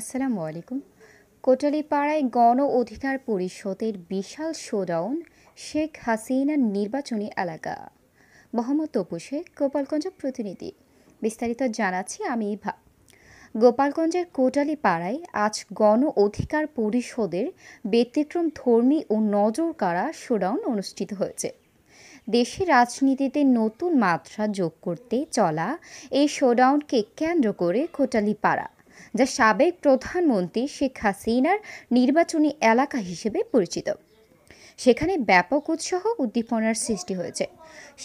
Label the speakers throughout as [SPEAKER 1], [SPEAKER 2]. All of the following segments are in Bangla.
[SPEAKER 1] আসসালামু আলাইকুম। কোটালীপাড়ায় গণ অধিকার পরিষদের বিশাল শোডাউন, শেখ হাসিনার নির্বাচনী এলাকা। মোহাম্মদ তপু শেখ, গোপালগঞ্জ প্রতিনিধি। বিস্তারিত জানাচ্ছি আমি ইভা। গোপালগঞ্জের কোটালীপাড়ায় আজ গণ অধিকার পরিষদের ব্যতিক্রম ধর্মী ও নজর কাড়া শোডাউন অনুষ্ঠিত হয়েছে। দেশের রাজনীতিতে নতুন মাত্রা যোগ করতে চলা এই শোডাউনকে কেন্দ্র করে কোটালীপাড়া, যা সাবেক প্রধানমন্ত্রী শেখ হাসিনার নির্বাচনী এলাকা হিসেবে পরিচিত, সেখানে ব্যাপক উৎসাহ উদ্দীপনার সৃষ্টি হয়েছে।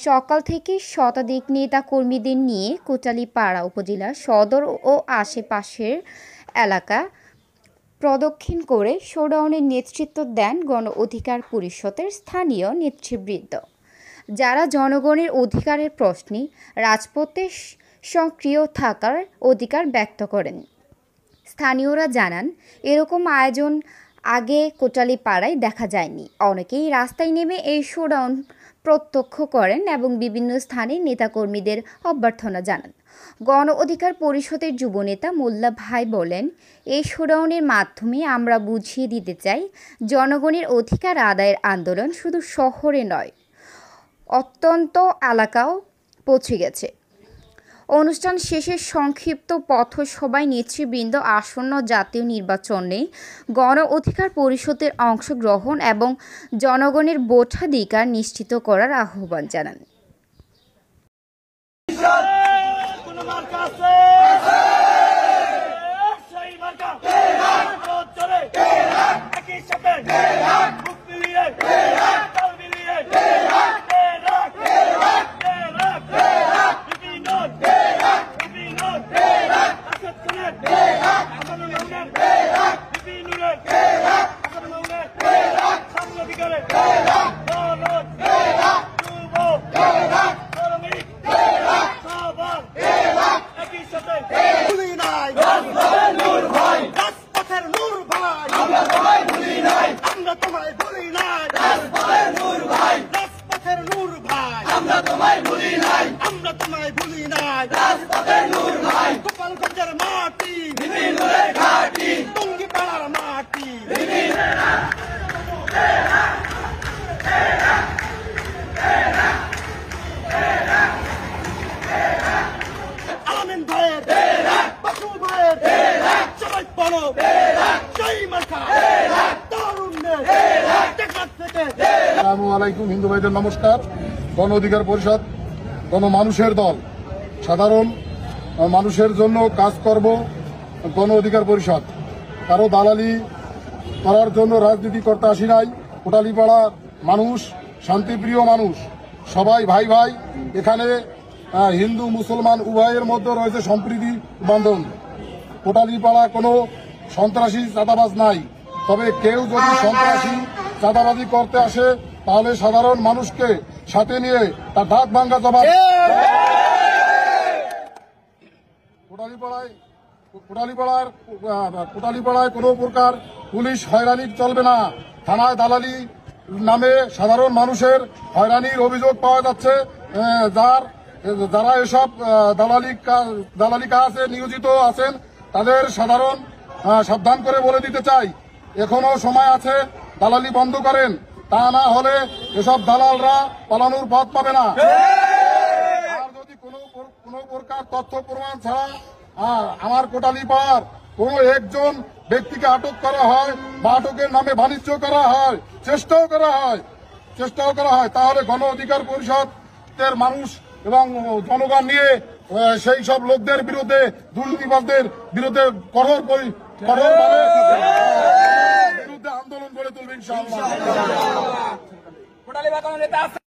[SPEAKER 1] সকাল থেকে শতাধিক নেতা কর্মীদের নিয়ে কোটালীপাড়া উপজেলা সদর ও আশেপাশের এলাকা প্রদক্ষিণ করে শোডাউনের নেতৃত্ব দেন গণ অধিকার পরিষদের স্থানীয় নেতৃবৃন্দ, যারা জনগণের অধিকারের প্রশ্নে রাজপথে সক্রিয় থাকার অধিকার ব্যক্ত করেন। স্থানীয়রা জানান, এরকম আয়োজন আগে কোটালীপাড়ায় দেখা যায়নি। অনেকেই রাস্তায় নেমে এই শোডাউন প্রত্যক্ষ করেন এবং বিভিন্ন স্থানে নেতাকর্মীদের অভ্যর্থনা জানান। গণ অধিকার পরিষদের যুবনেতা মোল্লা ভাই বলেন, এই শোডাউনের মাধ্যমে আমরা বুঝিয়ে দিতে চাই, জনগণের অধিকার আদায়ের আন্দোলন শুধু শহরে নয়, অত্যন্ত এলাকাও পৌঁছে গেছে। অনুষ্ঠান শেষে সংক্ষিপ্ত পথসভায় নেতৃবৃন্দ আসন্ন জাতীয় নির্বাচনে গণ অধিকার পরিষদের অংশগ্রহণ এবং জনগণের ভোটাধিকার নিশ্চিত করার আহ্বান জানান।
[SPEAKER 2] গোপালগঞ্জের মাটি, ঘাটি, টুঙ্গিপাড়ার মাটি। আমিন ভাইয়ের, বাসু ভাইয়ের, সবাই পড়ো জয় মাতা তরুণদের টেকা থেকে।
[SPEAKER 3] আসসালামু আলাইকুম। হিন্দু ভাইদের নমস্কার। গণ অধিকার পরিষদ গণমানুষের দল, সাধারণ মানুষের জন্য কাজ করব। গণ অধিকার পরিষদ কারো দালালি করার জন্য রাজনীতি করতে আসি নাই। কোটালীপাড়ার মানুষ শান্তিপ্রিয় মানুষ, সবাই ভাই ভাই। এখানে হিন্দু মুসলমান উভয়ের মধ্যে রয়েছে সম্প্রীতি বান্ধব। কোটালীপাড়া কোনো সন্ত্রাসী চাঁদাবাজ নাই। তবে কেউ যদি সন্ত্রাসী চাঁদাবাজি করতে আসে, তাহলে সাধারণ মানুষকে সাথে নিয়ে তার দাঁত ভাঙ্গা জবাব। কোটালীপাড়ায় কোনো প্রকার পুলিশ হয়রানি চলবে না। থানায় দালালি নামে সাধারণ মানুষের হয়রানির অভিযোগ পাওয়া যাচ্ছে। যারা এসব দালালি কাজে নিয়োজিত আছেন, তাদের সাবধান করে বলে দিতে চাই, এখনো সময় আছে, দালালি বন্ধ করেন। তা না হলে এসব দালালরা পালানোর পথ পাবে না। আর যদি কোনো প্রকার তথ্য প্রমাণ ছাড়া আমার কোটালীপাড়ার কোনো একজন ব্যক্তিকে আটক করা হয় বা আটকের নামে বাণিজ্য করা হয়, চেষ্টাও করা হয়, তাহলে গণ অধিকার পরিষদের মানুষ এবং জনগণ নিয়ে সেই সব লোকদের বিরুদ্ধে, দুর্নীতিবাজদের বিরুদ্ধে কঠোরভাবে আন্দোলন গড়ে তুলবে ইনশাআল্লাহ।